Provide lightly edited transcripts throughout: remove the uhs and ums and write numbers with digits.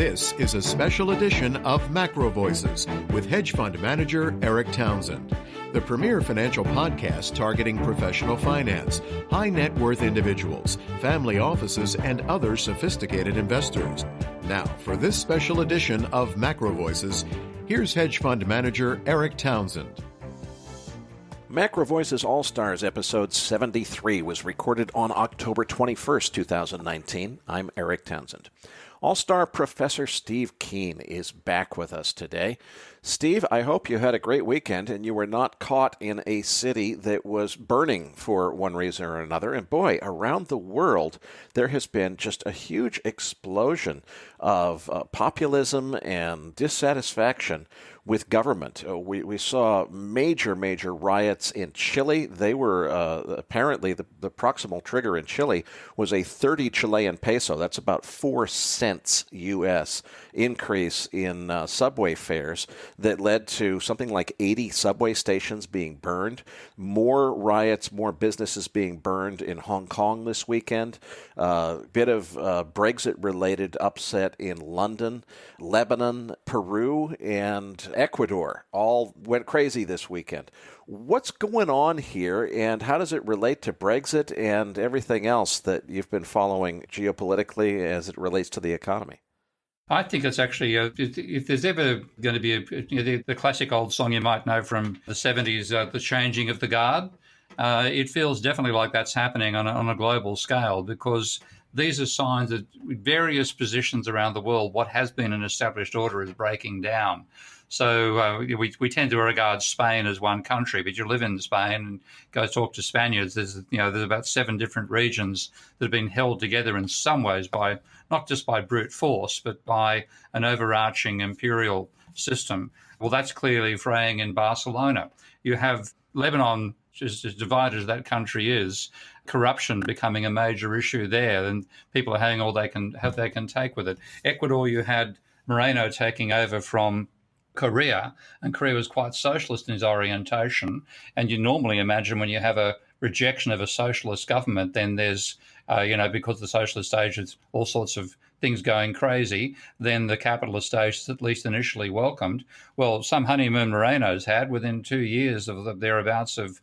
This is a special edition of Macro Voices with hedge fund manager Eric Townsend, the premier financial podcast targeting professional finance, high net worth individuals, family offices, and other sophisticated investors. Now, for this special edition of Macro Voices, here's hedge fund manager Eric Townsend. Macro Voices All-Stars episode 73 was recorded on October 21st, 2019. I'm Eric Townsend. All-Star Professor Steve Keen is back with us today. Steve, I hope you had a great weekend and you were not caught in a city that was burning for one reason or another. And boy, around the world, there has been just a huge explosion of populism and dissatisfaction with government. We saw major riots in Chile. They were apparently the proximal trigger in Chile was a 30 Chilean peso. That's about 4 cents U.S. increase in subway fares that led to something like 80 subway stations being burned. More riots, more businesses being burned in Hong Kong this weekend. Bit of Brexit-related upset in London, Lebanon, Peru, and Ecuador all went crazy this weekend. What's going on here, and how does it relate to Brexit and everything else that you've been following geopolitically as it relates to the economy? I think it's actually, if there's ever going to be the classic old song you might know from the 70s, the changing of the guard, it feels definitely like that's happening on a global scale, because these are signs that various positions around the world, what has been an established order is breaking down. So we tend to regard Spain as one country, but you live in Spain and go talk to Spaniards. There's about 7 different regions that have been held together in some ways by not just by brute force, but by an overarching imperial system. Well, that's clearly fraying in Barcelona. You have Lebanon, just as divided as that country is, corruption becoming a major issue there, and people are having all they can take with it. Ecuador, you had Moreno taking over from Korea, and Korea was quite socialist in his orientation. And you normally imagine when you have a rejection of a socialist government, then there's, because the socialist stage is all sorts of things going crazy, then the capitalist stage is at least initially welcomed. Well, some honeymoon Moreno's had within 2 years of thereabouts of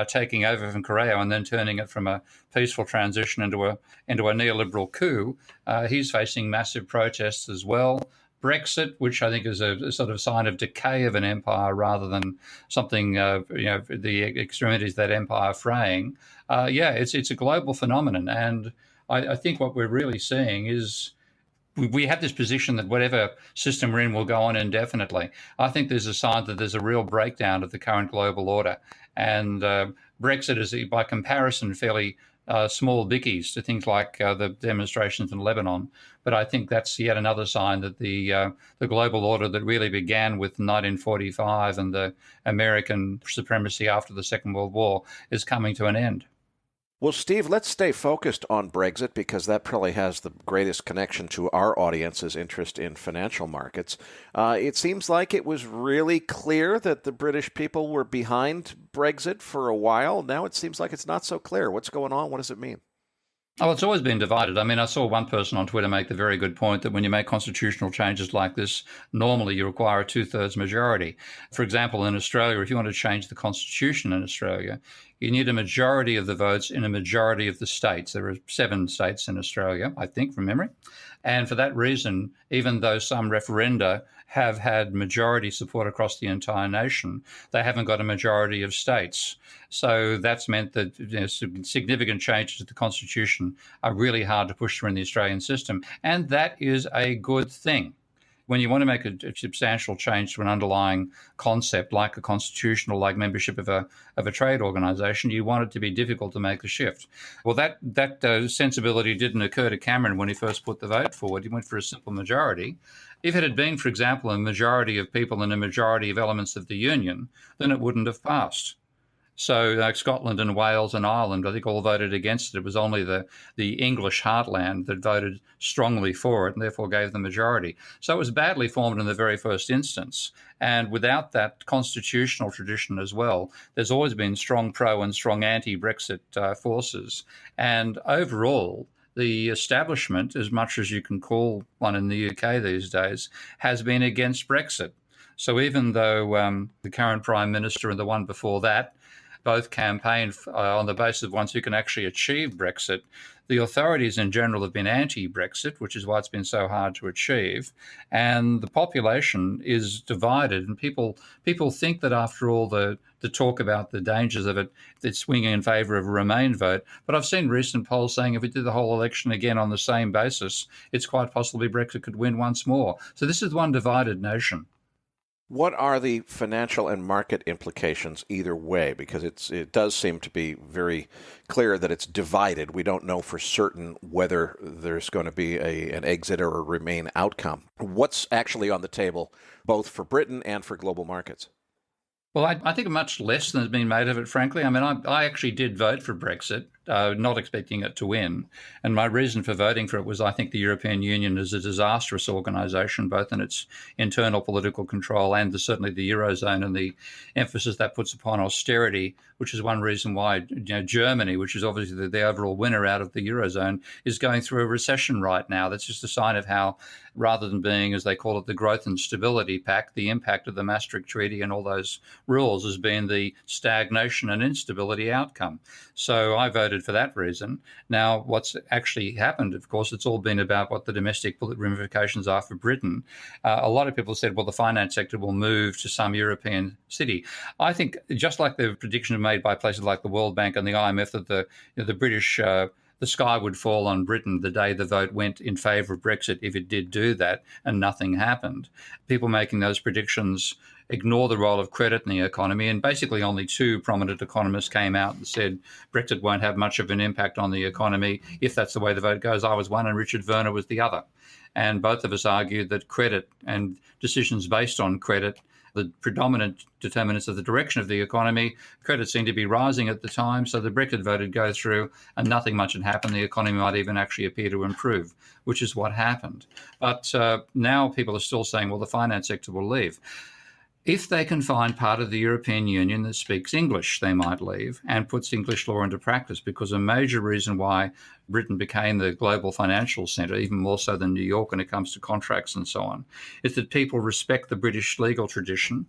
taking over from Korea and then turning it from a peaceful transition into a neoliberal coup. He's facing massive protests as well. Brexit, which I think is a sort of sign of decay of an empire rather than something, the extremities of that empire fraying. It's a global phenomenon. And I think what we're really seeing is we have this position that whatever system we're in will go on indefinitely. I think there's a sign that there's a real breakdown of the current global order. And Brexit is, by comparison, fairly small bickies to things like the demonstrations in Lebanon. But I think that's yet another sign that the global order that really began with 1945 and the American supremacy after the Second World War is coming to an end. Well, Steve, let's stay focused on Brexit because that probably has the greatest connection to our audience's interest in financial markets. It seems like it was really clear that the British people were behind Brexit for a while. Now it seems like it's not so clear. What's going on? What does it mean? Oh, it's always been divided. I mean, I saw one person on Twitter make the very good point that when you make constitutional changes like this, normally you require a 2/3 majority. For example, in Australia, if you want to change the constitution in Australia, you need a majority of the votes in a majority of the states. There are 7 states in Australia, I think, from memory. And for that reason, even though some referenda have had majority support across the entire nation, they haven't got a majority of states. So that's meant that significant changes to the Constitution are really hard to push through in the Australian system. And that is a good thing. When you want to make a substantial change to an underlying concept like a constitution or like membership of a trade organisation, you want it to be difficult to make the shift. Well, that sensibility didn't occur to Cameron when he first put the vote forward. He went for a simple majority. If it had been, for example, a majority of people and a majority of elements of the union, then it wouldn't have passed. So Scotland and Wales and Ireland, I think, all voted against it. It was only the English heartland that voted strongly for it and therefore gave the majority. So it was badly formed in the very first instance. And without that constitutional tradition as well, there's always been strong pro and strong anti-Brexit forces. And overall, the establishment, as much as you can call one in the UK these days, has been against Brexit. So even though the current Prime Minister and the one before that both campaigned on the basis of ones who can actually achieve Brexit, the authorities in general have been anti-Brexit, which is why it's been so hard to achieve. And the population is divided, and people think that after all the talk about the dangers of it, it's swinging in favour of a Remain vote. But I've seen recent polls saying if we did the whole election again on the same basis, it's quite possibly Brexit could win once more. So this is one divided nation. What are the financial and market implications either way? Because it does seem to be very clear that it's divided. We don't know for certain whether there's going to be an exit or a Remain outcome. What's actually on the table, both for Britain and for global markets? Well, I think much less than has been made of it, frankly. I mean, I actually did vote for Brexit, not expecting it to win. And my reason for voting for it was I think the European Union is a disastrous organisation, both in its internal political control and certainly the Eurozone and the emphasis that puts upon austerity, which is one reason why Germany, which is obviously the overall winner out of the Eurozone, is going through a recession right now. That's just a sign of how, rather than being, as they call it, the Growth and Stability Pact, the impact of the Maastricht Treaty and all those rules has been the stagnation and instability outcome. So I voted for that reason. Now, what's actually happened, of course, it's all been about what the domestic ramifications are for Britain. A lot of people said, well, the finance sector will move to some European city. I think, just like the prediction made by places like the World Bank and the IMF, that the British the sky would fall on Britain the day the vote went in favour of Brexit if it did do that, and nothing happened. People making those predictions ignore the role of credit in the economy, and basically only two prominent economists came out and said Brexit won't have much of an impact on the economy if that's the way the vote goes. I was one and Richard Werner was the other. And both of us argued that credit and decisions based on credit, the predominant determinants of the direction of the economy, credit seemed to be rising at the time, so the Brexit vote would go through and nothing much had happened. The economy might even actually appear to improve, which is what happened. But now people are still saying, well, the finance sector will leave. If they can find part of the European Union that speaks English, they might leave and puts English law into practice, because a major reason why Britain became the global financial centre, even more so than New York when it comes to contracts and so on, is that people respect the British legal tradition,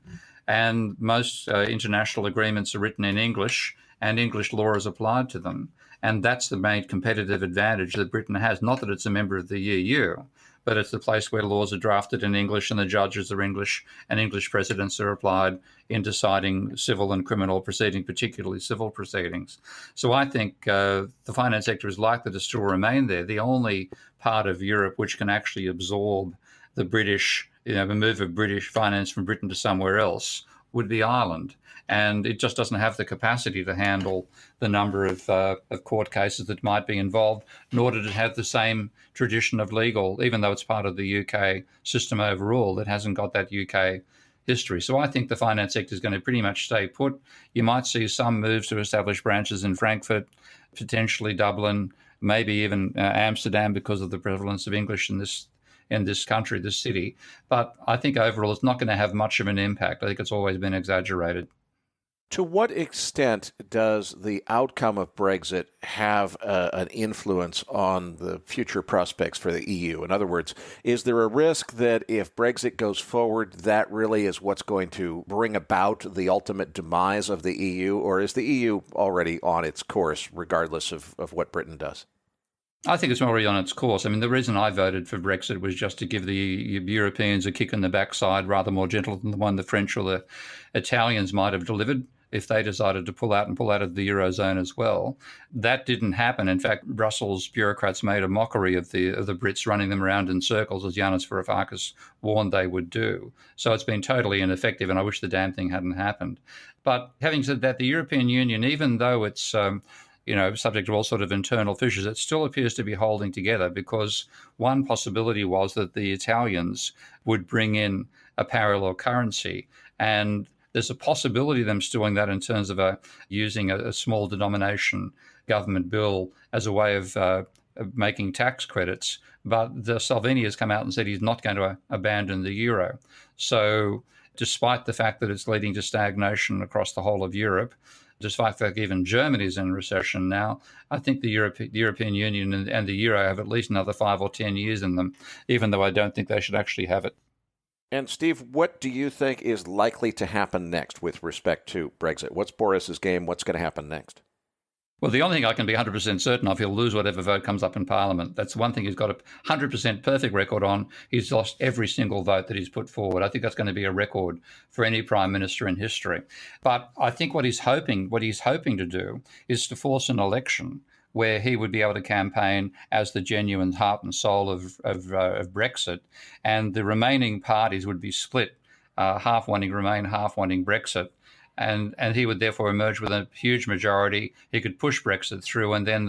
and most international agreements are written in English and English law is applied to them. And that's the main competitive advantage that Britain has. Not that it's a member of the EU, but it's the place where laws are drafted in English and the judges are English and English precedents are applied in deciding civil and criminal proceedings, particularly civil proceedings. So I think the finance sector is likely to still remain there. The only part of Europe which can actually absorb the British, the move of British finance from Britain to somewhere else would be Ireland. And it just doesn't have the capacity to handle the number of court cases that might be involved, nor did it have the same tradition of legal, even though it's part of the UK system overall, it hasn't got that UK history. So I think the finance sector is going to pretty much stay put. You might see some moves to establish branches in Frankfurt, potentially Dublin, maybe even Amsterdam, because of the prevalence of English in this country, this city. But I think overall it's not going to have much of an impact. I think it's always been exaggerated. To what extent does the outcome of Brexit have an influence on the future prospects for the EU? In other words, is there a risk that if Brexit goes forward, that really is what's going to bring about the ultimate demise of the EU? Or is the EU already on its course, regardless of what Britain does? I think it's already on its course. I mean, the reason I voted for Brexit was just to give the Europeans a kick in the backside, rather more gentle than the one the French or the Italians might have delivered if they decided to pull out of the Eurozone as well. That didn't happen. In fact, Brussels bureaucrats made a mockery of the Brits, running them around in circles, as Yanis Varoufakis warned they would do. So it's been totally ineffective, and I wish the damn thing hadn't happened. But having said that, the European Union, even though it's subject to all sort of internal fissures, it still appears to be holding together, because one possibility was that the Italians would bring in a parallel currency, and there's a possibility of them doing that in terms of using a small denomination government bill as a way of making tax credits. But Salvini has come out and said he's not going to abandon the euro. So despite the fact that it's leading to stagnation across the whole of Europe, Despite the fact even Germany's in recession now, I think the European Union and the Euro have at least another 5 or 10 years in them, even though I don't think they should actually have it. And Steve, what do you think is likely to happen next with respect to Brexit? What's Boris's game? What's going to happen next? Well, the only thing I can be 100% certain of, he'll lose whatever vote comes up in Parliament. That's one thing he's got a 100% perfect record on. He's lost every single vote that he's put forward. I think that's going to be a record for any Prime Minister in history. But I think what he's hoping to do is to force an election where he would be able to campaign as the genuine heart and soul of Brexit, and the remaining parties would be split, half wanting Remain, half wanting Brexit. And he would therefore emerge with a huge majority. He could push Brexit through, and then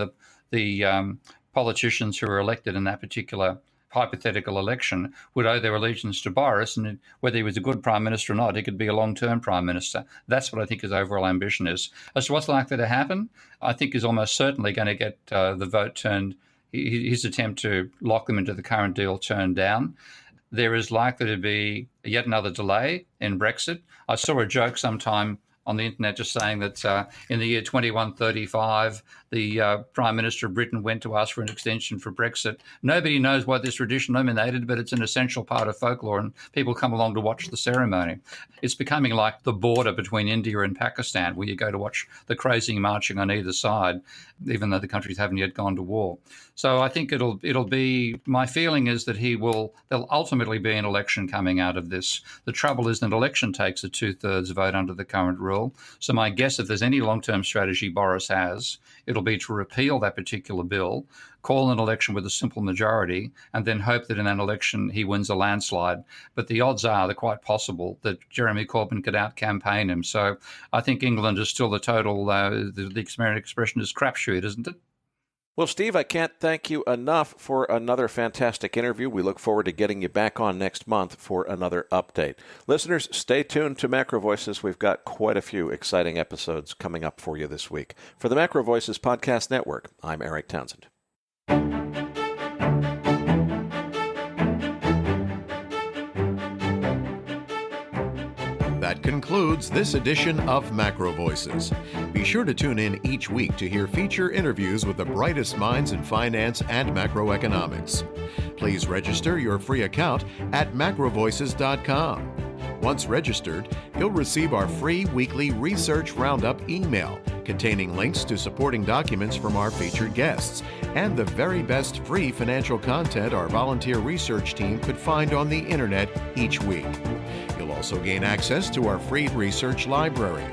the politicians who are elected in that particular hypothetical election would owe their allegiance to Boris, and whether he was a good Prime Minister or not, he could be a long-term Prime Minister. That's what I think his overall ambition is. As to what's likely to happen, I think he's almost certainly going to get the vote turned, his attempt to lock them into the current deal turned down. There is likely to be yet another delay in Brexit. I saw a joke sometime on the internet just saying that in the year 2135, the Prime Minister of Britain went to ask for an extension for Brexit. Nobody knows why this tradition emanated, but it's an essential part of folklore, and people come along to watch the ceremony. It's becoming like the border between India and Pakistan, where you go to watch the crazy marching on either side, even though the countries haven't yet gone to war. So I think it'll be, my feeling is that there'll ultimately be an election coming out of this. The trouble is that an election takes a 2/3 vote under the current rule. So my guess, if there's any long-term strategy Boris has, it'll be to repeal that particular bill, call an election with a simple majority, and then hope that in that election he wins a landslide. But the odds are, they're quite possible, that Jeremy Corbyn could out-campaign him. So I think England is still the total, the expression is crapshoot, isn't it? Well, Steve, I can't thank you enough for another fantastic interview. We look forward to getting you back on next month for another update. Listeners, stay tuned to Macro Voices. We've got quite a few exciting episodes coming up for you this week. For the Macro Voices Podcast Network, I'm Eric Townsend. That concludes this edition of Macro Voices. Be sure to tune in each week to hear feature interviews with the brightest minds in finance and macroeconomics. Please register your free account at macrovoices.com. Once registered, you'll receive our free weekly Research Roundup email containing links to supporting documents from our featured guests and the very best free financial content our volunteer research team could find on the internet each week. You'll also gain access to our free research library.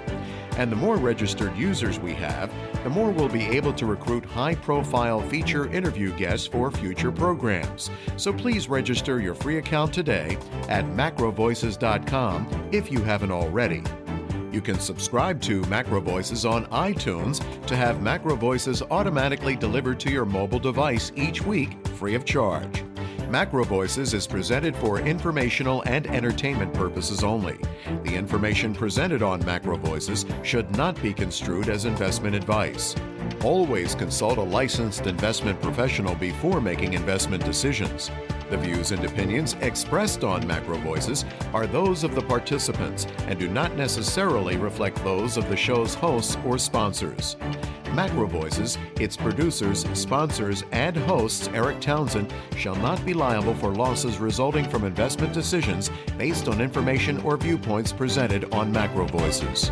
And the more registered users we have, the more we'll be able to recruit high-profile feature interview guests for future programs. So please register your free account today at macrovoices.com if you haven't already. You can subscribe to Macro Voices on iTunes to have Macro Voices automatically delivered to your mobile device each week, free of charge. Macro Voices is presented for informational and entertainment purposes only. The information presented on Macro Voices should not be construed as investment advice. Always consult a licensed investment professional before making investment decisions. The views and opinions expressed on Macro Voices are those of the participants and do not necessarily reflect those of the show's hosts or sponsors. Macro Voices, its producers, sponsors, and hosts, Eric Townsend, shall not be liable for losses resulting from investment decisions based on information or viewpoints presented on Macro Voices.